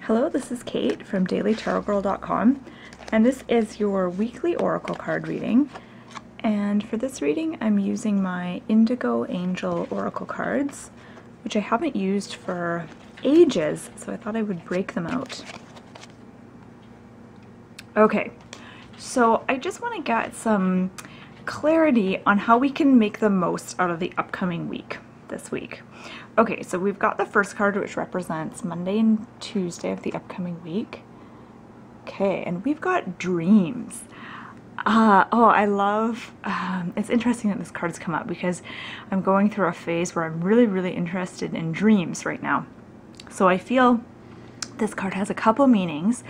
Hello, this is Kate from dailytarotgirl.com, and this is your weekly oracle card reading. And for this reading, I'm using my Indigo Angel oracle cards, which I haven't used for ages, so I thought I would break them out. Okay, so I just want to get some clarity on how we can make the most out of the upcoming week this week. Okay, so we've got the first card, which represents Monday and Tuesday of the upcoming week. Okay, and we've got dreams. Oh, I love, it's interesting that this card's come up because I'm going through a phase where I'm really interested in dreams right now. So I feel this card has a couple meanings.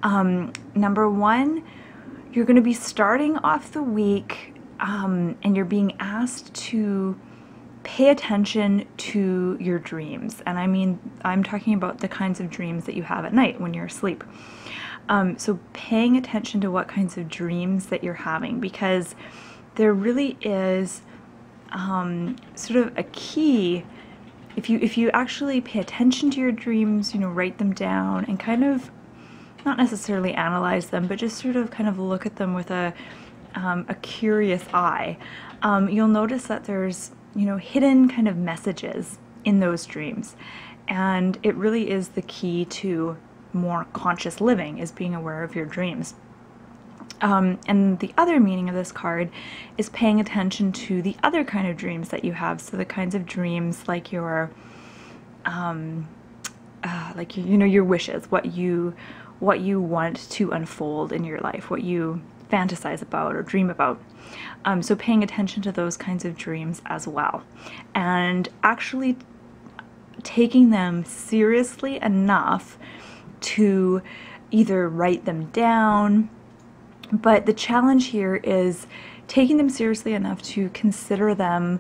Number one, you're going to be starting off the week and you're being asked to pay attention to your dreams. And I mean, I'm talking about the kinds of dreams that you have at night when you're asleep. So paying attention to what kinds of dreams that you're having, because there really is sort of a key. If you actually pay attention to your dreams, you know, write them down and kind of not necessarily analyze them, but just sort of kind of look at them with a curious eye, you'll notice that there's, you know, hidden kind of messages in those dreams. And it really is the key to more conscious living, is being aware of your dreams. And the other meaning of this card is paying attention to the other kind of dreams that you have. So the kinds of dreams like your, you know, your wishes, what you want to unfold in your life, what you fantasize about or dream about. So paying attention to those kinds of dreams as well, and actually taking them seriously enough to either write them down, but the challenge here is taking them seriously enough to consider them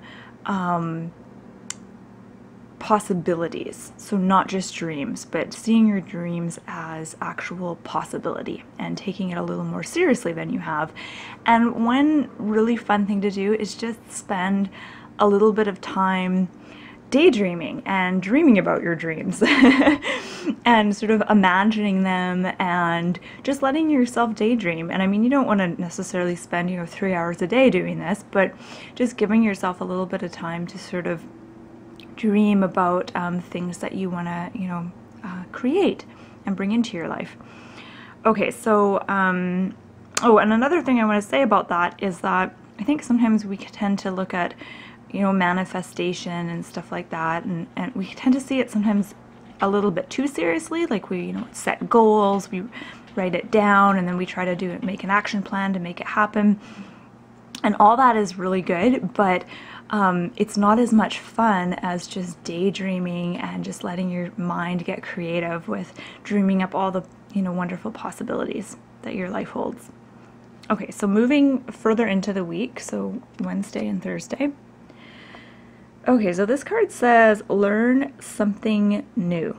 possibilities. So not just dreams, but seeing your dreams as actual possibility and taking it a little more seriously than you have. And one really fun thing to do is just spend a little bit of time daydreaming and dreaming about your dreams and sort of imagining them and just letting yourself daydream. And I mean, you don't want to necessarily spend, you know, 3 hours a day doing this, but just giving yourself a little bit of time to sort of dream about things that you want to, you know, create and bring into your life. Okay, so, oh, and another thing I want to say about that is that I think sometimes we tend to look at, you know, manifestation and stuff like that, and we tend to see it sometimes a little bit too seriously. Like we, you know, set goals, we write it down, and then we try to make an action plan to make it happen. And all that is really good, but it's not as much fun as just daydreaming and just letting your mind get creative with dreaming up all the, you know, wonderful possibilities that your life holds. Okay, so moving further into the week, so Wednesday and Thursday. Okay, so this card says, learn something new.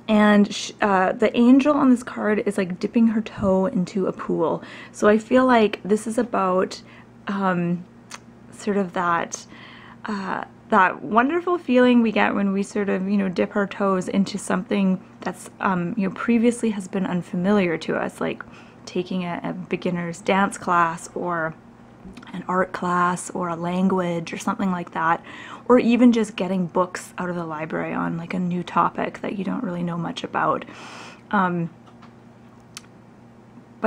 And the angel on this card is like dipping her toe into a pool. So I feel like this is about sort of that wonderful feeling we get when we sort of, you know, dip our toes into something that's, you know, previously has been unfamiliar to us, like taking a beginner's dance class or an art class or a language or something like that, or even just getting books out of the library on like a new topic that you don't really know much about. But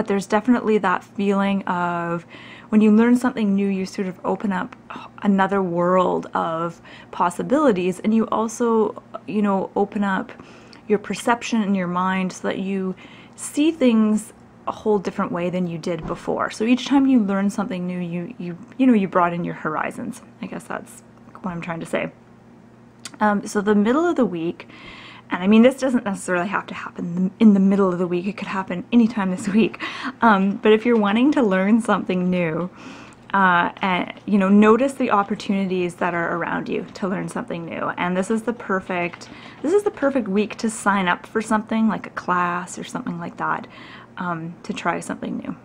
there's definitely that feeling of when you learn something new, you sort of open up another world of possibilities, and you also, you know, open up your perception in your mind so that you see things a whole different way than you did before. So each time you learn something new, you know, you broaden your horizons. I guess that's what I'm trying to say. So the middle of the week, and I mean, this doesn't necessarily have to happen in the middle of the week. It could happen anytime this week. But if you're wanting to learn something new, and, you know, notice the opportunities that are around you to learn something new. And this is the perfect week to sign up for something like a class or something like that, to try something new.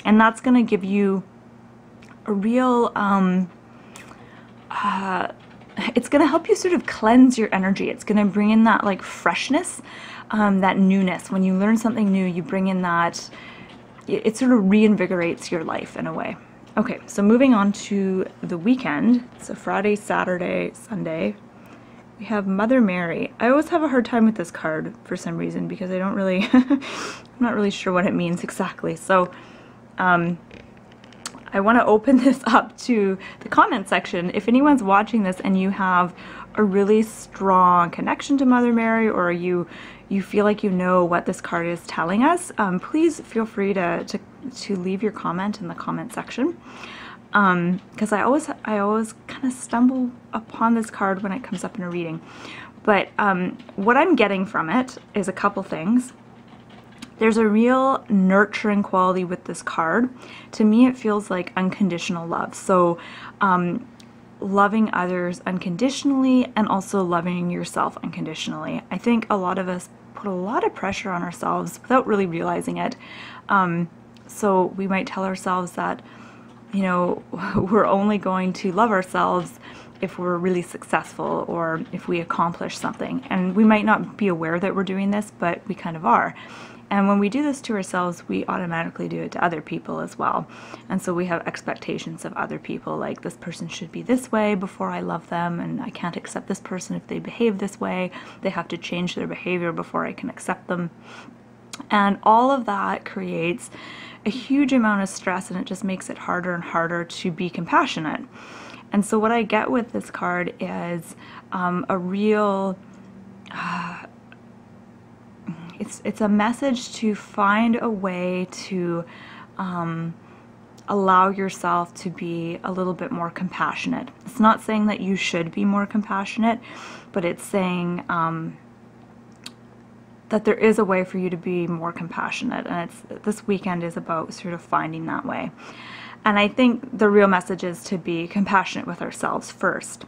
And that's going to give you a real it's going to help you sort of cleanse your energy. It's going to bring in that like freshness, that newness. When you learn something new, you bring in that, it sort of reinvigorates your life in a way. Okay, so moving on to the weekend. So Friday, Saturday, Sunday, we have Mother Mary. I always have a hard time with this card for some reason because I don't really, I'm not really sure what it means exactly. So I want to open this up to the comment section. If anyone's watching this and you have a really strong connection to Mother Mary, or you feel like you know what this card is telling us, please feel free to leave your comment in the comment section. Because I always kind of stumble upon this card when it comes up in a reading. But what I'm getting from it is a couple things. There's a real nurturing quality with this card. To me, it feels like unconditional love. So loving others unconditionally and also loving yourself unconditionally. I think a lot of us put a lot of pressure on ourselves without really realizing it. So we might tell ourselves that, you know, we're only going to love ourselves if we're really successful or if we accomplish something. And we might not be aware that we're doing this, but we kind of are. And when we do this to ourselves, we automatically do it to other people as well. And so we have expectations of other people, like this person should be this way before I love them, and I can't accept this person if they behave this way. They have to change their behavior before I can accept them. And all of that creates a huge amount of stress, and it just makes it harder and harder to be compassionate. And so what I get with this card is a real... It's a message to find a way to allow yourself to be a little bit more compassionate. It's not saying that you should be more compassionate, but it's saying that there is a way for you to be more compassionate, and this weekend is about sort of finding that way. And I think the real message is to be compassionate with ourselves first.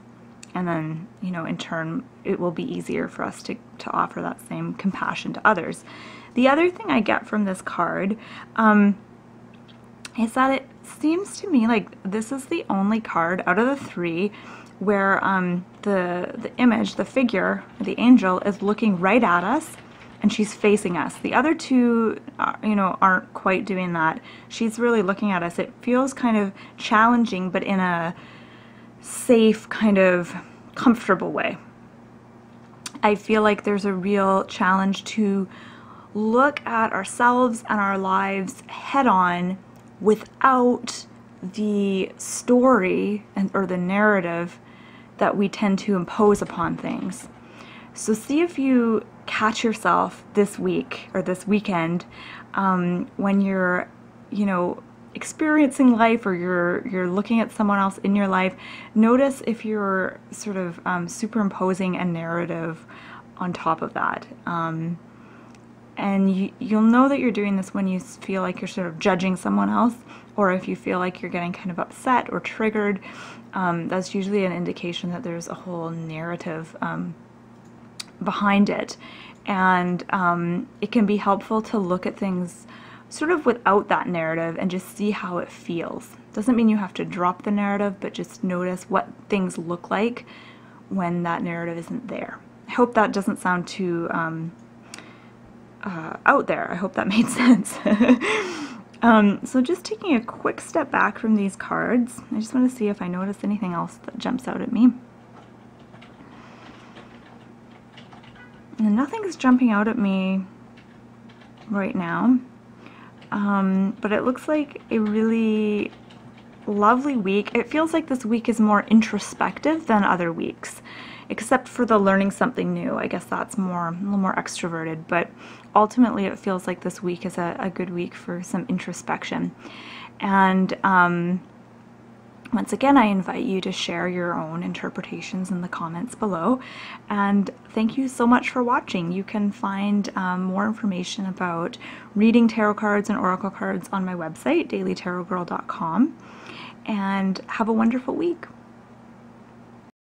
And then, you know, in turn, it will be easier for us to offer that same compassion to others. The other thing I get from this card is that it seems to me like this is the only card out of the three where the image, the figure, the angel, is looking right at us and she's facing us. The other two, you know, aren't quite doing that. She's really looking at us. It feels kind of challenging, but in a safe, kind of comfortable way. I feel like there's a real challenge to look at ourselves and our lives head on without the story or the narrative that we tend to impose upon things. So see if you catch yourself this week or this weekend when you're, you know, experiencing life, or you're looking at someone else in your life. Notice if you're sort of superimposing a narrative on top of that. And you'll know that you're doing this when you feel like you're sort of judging someone else, or if you feel like you're getting kind of upset or triggered. That's usually an indication that there's a whole narrative behind it. And it can be helpful to look at things sort of without that narrative and just see how it feels. Doesn't mean you have to drop the narrative, but just notice what things look like when that narrative isn't there. I hope that doesn't sound too out there. I hope that made sense. So just taking a quick step back from these cards, I just want to see if I notice anything else that jumps out at me. And nothing's jumping out at me right now. But it looks like a really lovely week. It feels like this week is more introspective than other weeks, except for the learning something new. I guess that's a little more extroverted, but ultimately it feels like this week is a good week for some introspection. And once again, I invite you to share your own interpretations in the comments below. And thank you so much for watching. You can find more information about reading tarot cards and oracle cards on my website, dailytarotgirl.com. And have a wonderful week.